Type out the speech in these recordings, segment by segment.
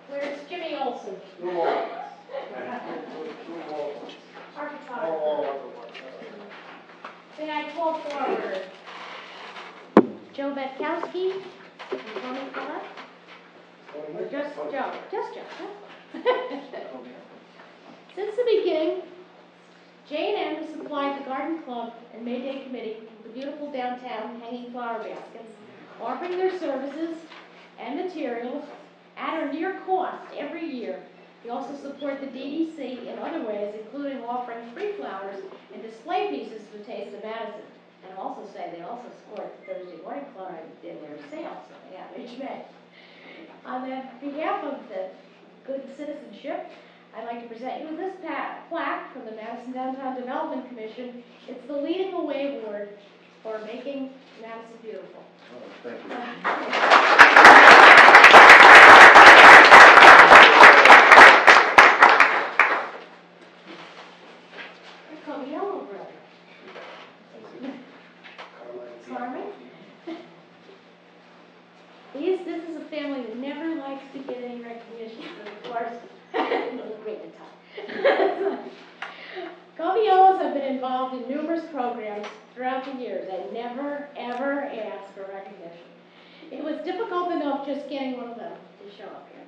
Where's Jimmy Olsen? Our photographer. May I call forward Joe Betkowski and Tony Collette? Or just Joe? Just Joe. Since the beginning, J&M has supplied the Garden Club and May Day Committee with the beautiful downtown hanging flower baskets, offering their services and materials at or near cost every year. They also support the DDC in other ways, including offering free flowers and display pieces for Taste of Madison. And I'll also say they also support the Thursday Morning Club in their sales that they have each May. On behalf of the good citizenship, I'd like to present you with this plaque from the Madison Downtown Development Commission. It's the Leading the Way Award for making Madison beautiful. Oh, thank you. Yellow brother. Carmen. This is a family that never likes to get any recognition, but of course, it'll bring the time. Coviellos have been involved in numerous programs throughout the years and never, ever asked for recognition. It was difficult enough just getting one of them to show up here.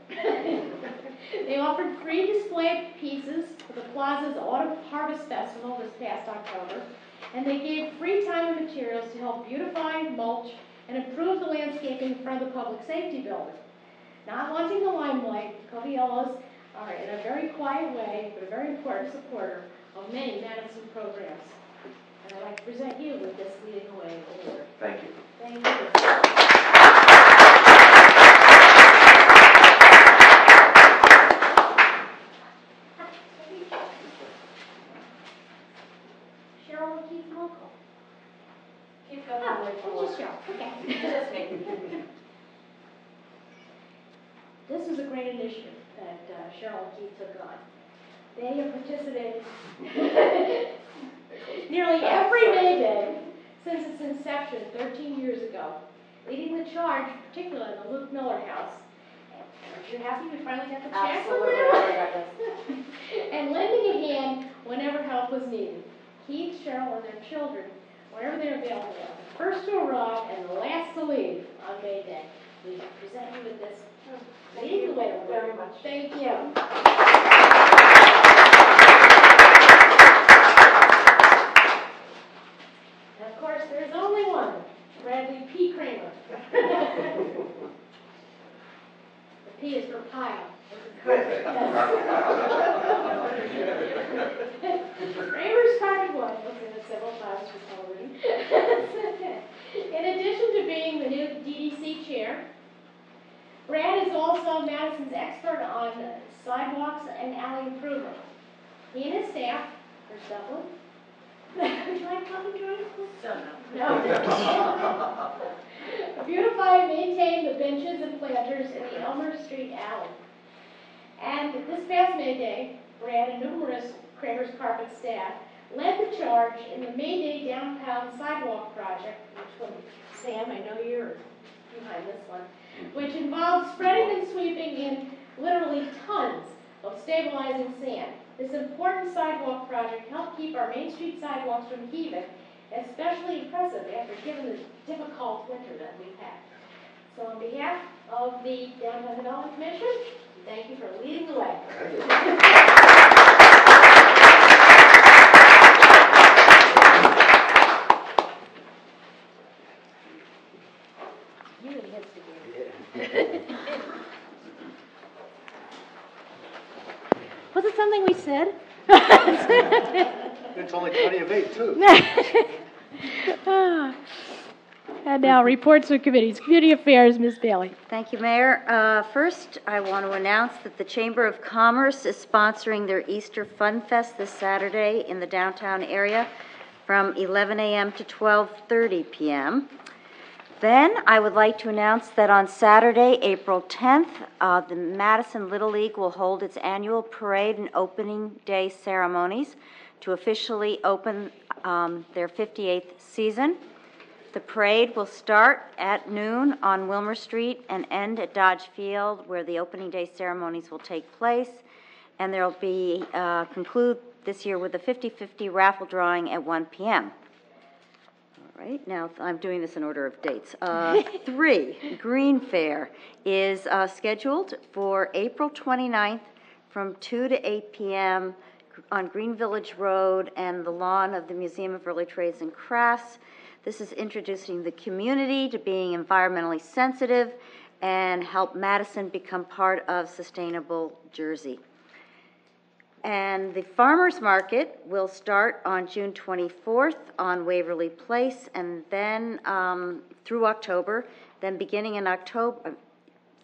They offered free display pieces for the Plaza's Autumn Harvest Festival this past October, and they gave free time and materials to help beautify, mulch, and improve the landscaping in front of the Public Safety Building. Not wanting the limelight, Coviellos are, in a very quiet way, but a very important supporter of many Madison programs. And I'd like to present you with this Leading the Way award. Thank you. Thank you. Cheryl Keith Local. Keep going. Just Cheryl. Okay. Just me. This is a great initiative that Cheryl and Keith took on. They have participated nearly every May Day since its inception 13 years ago, leading the charge, particularly in the Luke Miller House. Aren't you happy we finally got the check from them? And lending a hand whenever help was needed. Keith, Cheryl, and their children, whenever they're available, are the first to arrive and the last to leave on May Day. We present you with this. Thank you very much. Thank you. And of course, there's only one, Bradley P. Kramer. The P is for pile. Kramer's carpet one was in several files for television. In addition to being the new DDC chair, Brad is also Madison's expert on sidewalks and alley improvement. He and his staff, there's Dublin. Would you like coffee, Jordan? No. Beautify and maintain the benches and planters in the Elmer Street alley. And this past May Day, Brad and numerous Kramer's Carpet staff led the charge in the May Day downtown sidewalk project, which one, Sam, I know you're behind this one, which involves spreading and sweeping in literally tons of stabilizing sand. This important sidewalk project helped keep our Main Street sidewalks from heaving, especially impressive after given the difficult winter that we've had. So on behalf of the Downtown Development Commission, thank you for leading the way. You and his together. Was it something we said? It's only 20 of 8, too. And now, reports of committees. Community Affairs, Ms. Bailey. Thank you, Mayor. First, I want to announce that the Chamber of Commerce is sponsoring their Easter Fun Fest this Saturday in the downtown area from 11 a.m. to 12:30 p.m. Then, I would like to announce that on Saturday, April 10th, the Madison Little League will hold its annual parade and opening day ceremonies to officially open their 58th season. The parade will start at noon on Wilmer Street and end at Dodge Field, where the opening day ceremonies will take place. And there will be, conclude this year with a 50-50 raffle drawing at 1 p.m. All right, now I'm doing this in order of dates. 3, Green Fair is scheduled for April 29th from 2 to 8 p.m. on Green Village Road and the lawn of the Museum of Early Trades and Crafts. This is introducing the community to being environmentally sensitive and help Madison become part of sustainable Jersey. And the farmers market will start on June 24th on Waverly Place, and then through October, then beginning in October,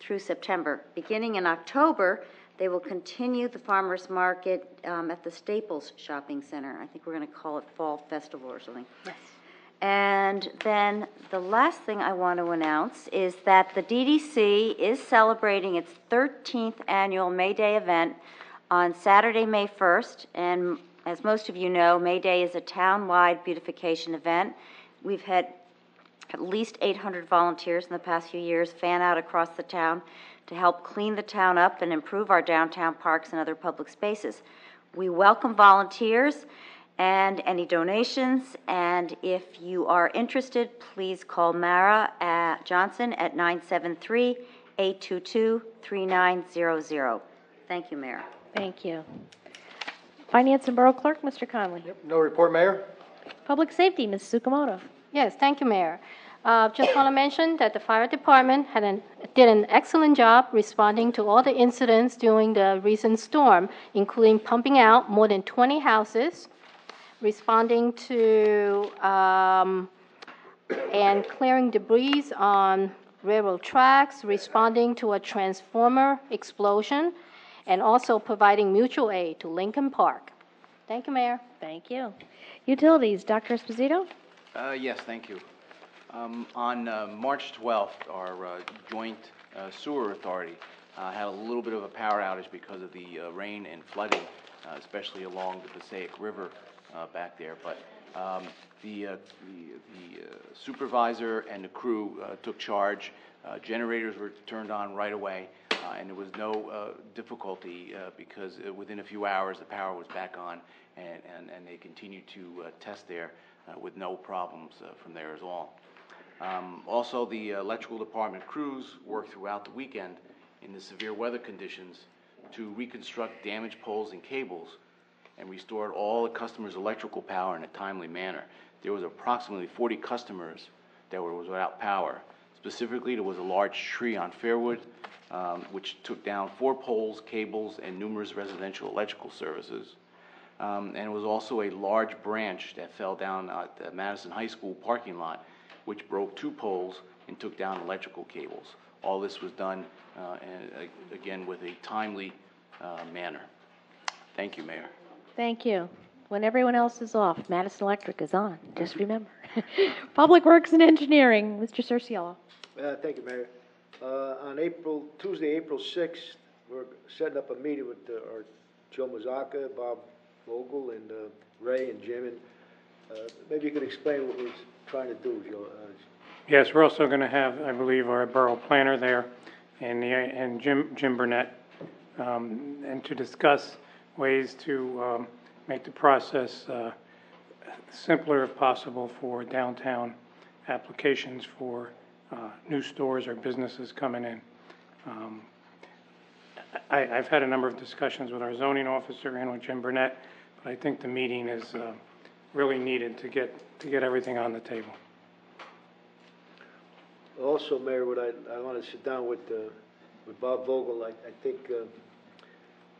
through September. Beginning in October, they will continue the farmers market at the Staples Shopping Center. I think we're going to call it Fall Festival or something. Yes. And then the last thing I want to announce is that the DDC is celebrating its 13th annual May Day event on Saturday, May 1st. And as most of you know, May Day is a town-wide beautification event. We've had at least 800 volunteers in the past few years fan out across the town to help clean the town up and improve our downtown parks and other public spaces. We welcome volunteers and any donations, and if you are interested, please call Mara Johnson at 973-822-3900. Thank you, Mayor. Thank you. Finance and Borough Clerk, Mr. Conley. No report, Mayor? Public Safety, Ms. Tsukamoto. Yes, thank you, Mayor. Just want to mention that the fire department did an excellent job responding to all the incidents during the recent storm, including pumping out more than 20 houses, responding to and clearing debris on railroad tracks, responding to a transformer explosion, and also providing mutual aid to Lincoln Park. Thank you, Mayor. Thank you. Utilities, Dr. Esposito. Yes, thank you. On March 12th, our joint sewer authority had a little bit of a power outage because of the rain and flooding, especially along the Passaic River back there. But the supervisor and the crew took charge. Generators were turned on right away, and there was no difficulty because within a few hours the power was back on, and they continued to test there with no problems from there at all. Also, the electrical department crews worked throughout the weekend in the severe weather conditions to reconstruct damaged poles and cables and restored all the customers' electrical power in a timely manner. There was approximately 40 customers that were without power. Specifically, there was a large tree on Fairwood, which took down 4 poles, cables, and numerous residential electrical services. And it was also a large branch that fell down at the Madison High School parking lot, which broke 2 poles and took down electrical cables. All this was done, and again, with a timely manner. Thank you, Mayor. Thank you. When everyone else is off, Madison Electric is on. Just remember. Public Works and Engineering, Mr. Cerciolo. Thank you, Mayor. On Tuesday, April 6th, we're setting up a meeting with our Joe Mazzacca, Bob Vogel, and Ray and Jim. And maybe you could explain what we're trying to do, Joe. Yes, we're also going to have, I believe, our borough planner there and Jim Burnett, and to discuss ways to make the process simpler if possible for downtown applications for new stores or businesses coming in. I've had a number of discussions with our zoning officer and with Jim Burnett, but I think the meeting is really needed to get everything on the table. Also, Mayor, what I want to sit down with Bob Vogel. I think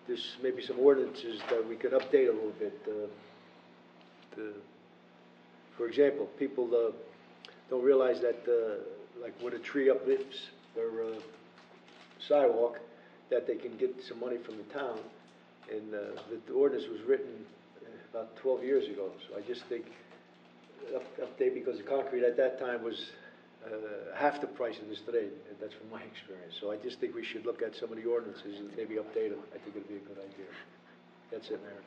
there's maybe some ordinances that we could update a little bit. For example, people don't realize that, like when a tree uplifts their sidewalk, that they can get some money from the town. And the ordinance was written about 12 years ago. So I just think update, because the concrete at that time was half the price it is today. And that's from my experience. So I just think we should look at some of the ordinances and maybe update them. I think it'd be a good idea. That's it, Mayor.